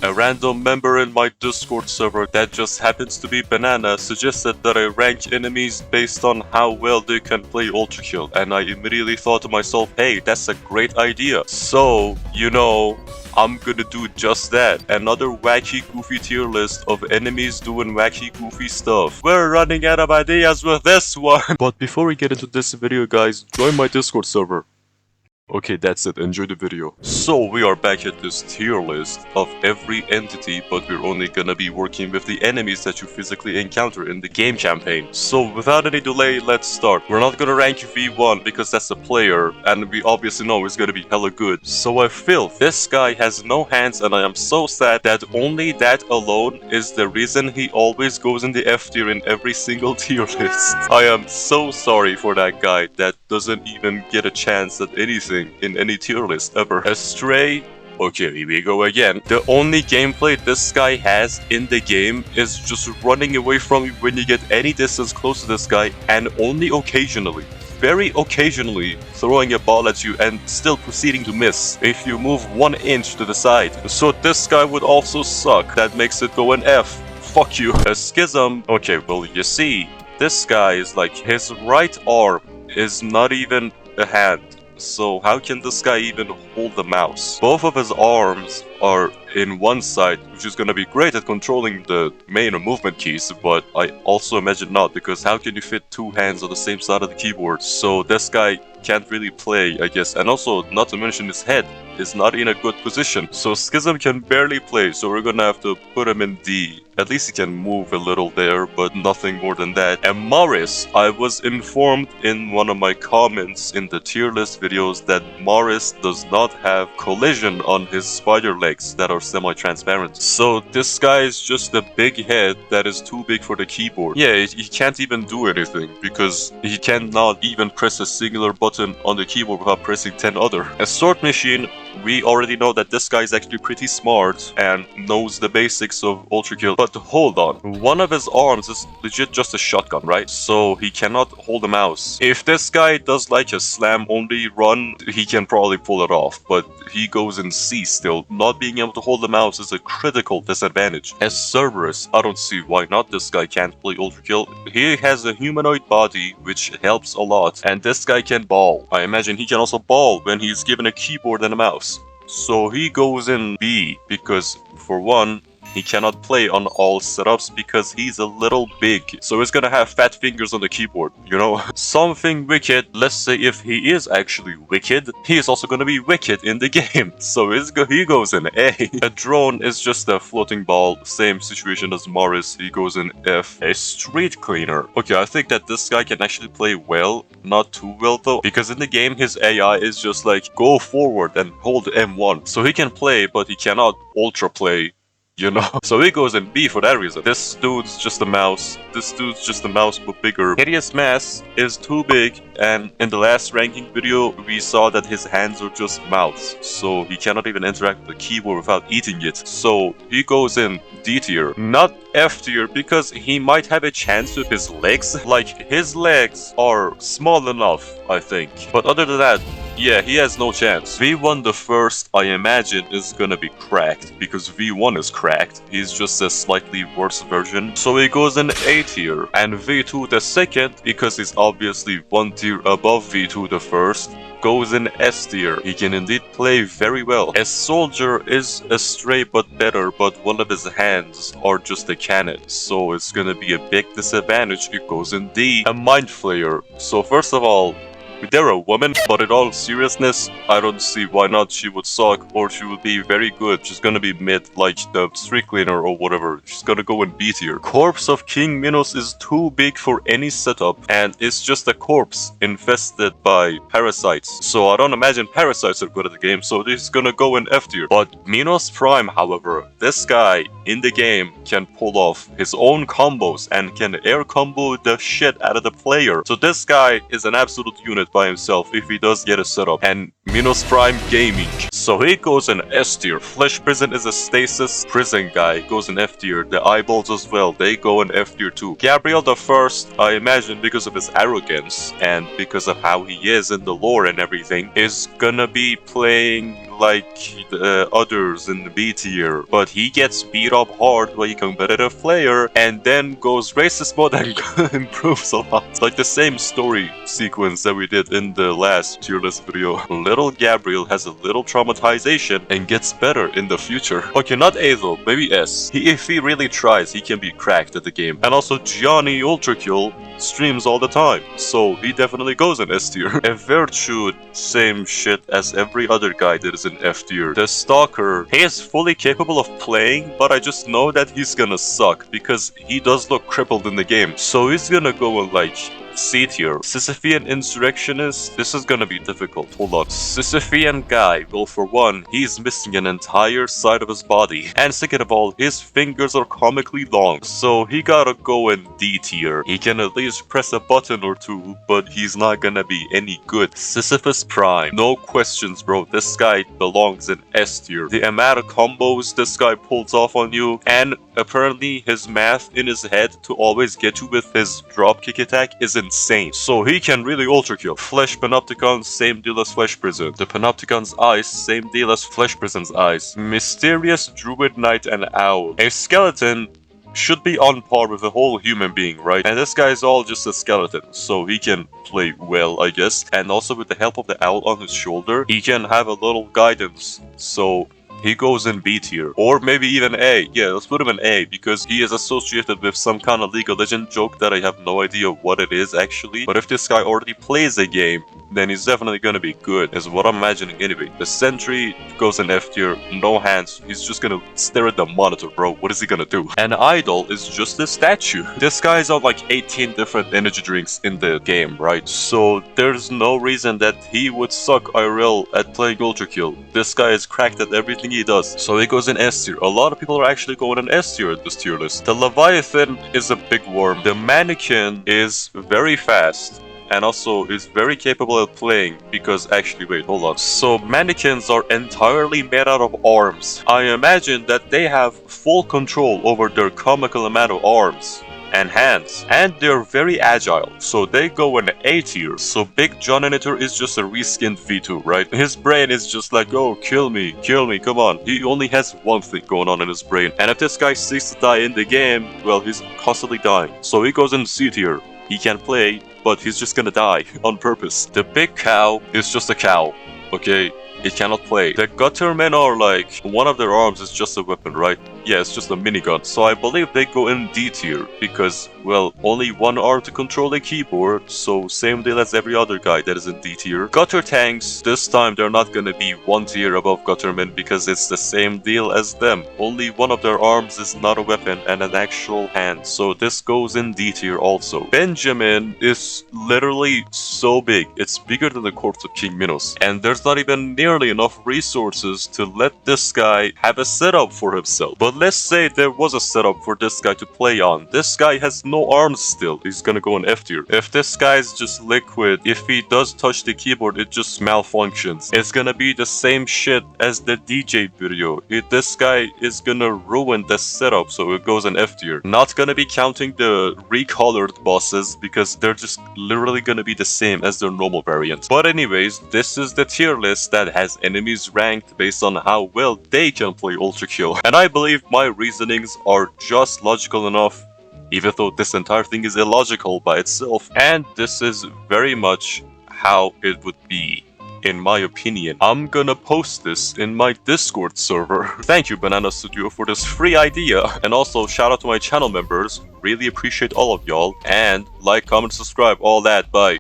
A random member in my Discord server that just happens to be Banana suggested that I rank enemies based on how well they can play ULTRAKILL, and I immediately thought to myself, hey, that's a great idea. So, I'm gonna do just that. Another wacky goofy tier list of enemies doing wacky goofy stuff. We're running out of ideas with this one. But before we get into this video, guys, join my Discord server. Okay, that's it. Enjoy the video. So we are back at this tier list of every entity, but we're only gonna be working with the enemies that you physically encounter in the game campaign. So without any delay, let's start. We're not gonna rank V1 because that's a player, and we obviously know it's gonna be hella good. So I filth. This guy has no hands, and I am so sad that only that alone is the reason he always goes in the F tier in every single tier list. I am so sorry for that guy that doesn't even get a chance at anything in any tier list ever. A stray. Okay, here we go again. The only gameplay this guy has in the game is just running away from you when you get any distance close to this guy, and only occasionally, very occasionally, throwing a ball at you and still proceeding to miss if you move 1 inch to the side. So this guy would also suck. That makes it go an F. Fuck you. A schism. Okay, well, you see, this guy is like, his right arm is not even a hand. So how can this guy even hold the mouse? Both of his arms are in one side, which is gonna be great at controlling the main movement keys, but I also imagine not, because how can you fit 2 hands on the same side of the keyboard? So this guy can't really play, I guess. And also, not to mention, his head is not in a good position. So Schism can barely play, so we're gonna have to put him in D. At least he can move a little there, but nothing more than that. And Morris, I was informed in one of my comments in the tier list videos that Morris does not have collision on his spider legs that are semi-transparent. So this guy is just a big head that is too big for the keyboard. Yeah, he can't even do anything because he cannot even press a singular button on the keyboard without pressing 10 other. A sword machine, we already know that this guy is actually pretty smart and knows the basics of ULTRAKILL. But hold on, one of his arms is legit just a shotgun, right? So he cannot hold a mouse. If this guy does like a slam only run, he can probably pull it off, but he goes in C still. Not being able to hold the mouse is a critical disadvantage. As Cerberus, I don't see why not this guy can't play ULTRAKILL. He has a humanoid body, which helps a lot, and this guy can ball. I imagine he can also ball when he's given a keyboard and a mouse. So he goes in B because, for one, he cannot play on all setups because he's a little big. So he's gonna have fat fingers on the keyboard, Something wicked, let's say if he is actually wicked, he is also gonna be wicked in the game. So he goes in A. A drone is just a floating ball, same situation as Morris, he goes in F. A street cleaner. Okay, I think that this guy can actually play well, not too well though, because in the game his AI is just like, go forward and hold M1. So he can play, but he cannot ultra play. So he goes in B for that reason. This dude's just a mouse. This dude's just a mouse but bigger. Hideous Mass is too big, and in the last ranking video we saw that his hands are just mouths, so he cannot even interact with the keyboard without eating it. So he goes in D tier, not F tier, because he might have a chance with his legs. Like, his legs are small enough, I think, but other than that, yeah, he has no chance. V1 the first, I imagine, is gonna be cracked, because V1 is cracked. He's just a slightly worse version. So he goes in A tier. And V2 the second, because he's obviously 1 tier above V2 the first, goes in S tier. He can indeed play very well. A soldier is a stray but better, but one of his hands are just a cannon. So it's gonna be a big disadvantage. It goes in D. A mind flayer. So first of all, they're a woman, but in all seriousness, I don't see why not. She would suck, or she would be very good. She's gonna be mid, like the street cleaner or whatever. She's gonna go in B tier. Corpse of King Minos is too big for any setup, and it's just a corpse infested by parasites. So I don't imagine parasites are good at the game, so this is gonna go in F tier. But Minos Prime, however, this guy in the game can pull off his own combos and can air combo the shit out of the player. So this guy is an absolute unit by himself if he does get a setup. And Minos Prime Gaming. So he goes in S tier. Flesh Prison is a stasis prison guy, goes in F tier. The eyeballs as well, they go in F tier too. Gabriel the First, I imagine because of his arrogance and because of how he is in the lore and everything, is gonna be playing like the others in the B tier, but he gets beat up hard by a competitive player and then goes racist mode and improves a lot. It's like the same story sequence that we did in the last tier list video. Little Gabriel has a little traumatization and gets better in the future. Okay, not A though, maybe S. If he really tries, he can be cracked at the game. And also Johnny ULTRAKILL streams all the time, so he definitely goes in S tier. And Virtue, same shit as every other guy that is in F tier. The Stalker, he is fully capable of playing, but I just know that he's gonna suck because he does look crippled in the game. So he's gonna go in like C tier. Sisyphean Insurrectionist, this is gonna be difficult. Hold on. Sisyphean guy, well, for one, he's missing an entire side of his body. And second of all, his fingers are comically long, so he gotta go in D tier. He can at least press a button or two, but he's not gonna be any good. Sisyphus Prime, no questions, bro. This guy belongs in S tier. The amount of combos this guy pulls off on you, and apparently his math in his head to always get you with his dropkick attack is insane. So he can really ULTRAKILL. Flesh Panopticon, same deal as Flesh Prison. The Panopticon's eyes, same deal as Flesh Prison's eyes. Mysterious Druid Knight and Owl. A skeleton should be on par with a whole human being, right? And this guy is all just a skeleton, so he can play well, I guess. And also with the help of the owl on his shoulder, he can have a little guidance. So he goes in B tier, or maybe even A. Yeah, let's put him in A because he is associated with some kind of League of Legends joke that I have no idea what it is actually. But if this guy already plays a game, then he's definitely gonna be good, is what I'm imagining anyway. The Sentry goes in F tier, no hands. He's just gonna stare at the monitor, bro. What is he gonna do? An Idol is just a statue. This guy's on like 18 different energy drinks in the game, right? So there's no reason that he would suck IRL at playing ULTRAKILL. This guy is cracked at everything he does. So he goes in S tier. A lot of people are actually going in S tier at this tier list. The Leviathan is a big worm. The Mannequin is very fast and also is very capable at playing because actually, wait, hold on. So mannequins are entirely made out of arms. I imagine that they have full control over their comical amount of arms and hands, and they're very agile, so they go in A tier. So Big John Enitor is just a reskinned V2, right? His brain is just like, oh, kill me, come on. He only has one thing going on in his brain, and if this guy seeks to die in the game, well, he's constantly dying. So he goes in C tier. He can play, but he's just gonna die on purpose. The Big Cow is just a cow, okay? It cannot play. The Guttermen are like, one of their arms is just a weapon, right? Yeah, it's just a minigun. So I believe they go in D tier because, well, only one arm to control a keyboard, so same deal as every other guy that is in D tier. Gutter Tanks, this time they're not gonna be one tier above Guttermen because it's the same deal as them. Only one of their arms is not a weapon and an actual hand, so this goes in D tier also. Benjamin is literally so big. It's bigger than the corpse of King Minos, and there's not even nearly enough resources to let this guy have a setup for himself. But let's say there was a setup for this guy to play on. This guy has no arms still. He's gonna go in F tier. If this guy's just liquid, if he does touch the keyboard, it just malfunctions. It's gonna be the same shit as the DJ video. This guy is gonna ruin the setup, so it goes in F tier. Not gonna be counting the recolored bosses because they're just literally gonna be the same as their normal variant. But anyways, this is the tier list that has enemies ranked based on how well they can play ULTRAKILL. And I believe my reasonings are just logical enough, even though this entire thing is illogical by itself. And this is very much how it would be, in my opinion. I'm gonna post this in my Discord server. Thank you, Banana Studio, for this free idea. And also, shout out to my channel members. Really appreciate all of y'all. And like, comment, subscribe, all that. Bye.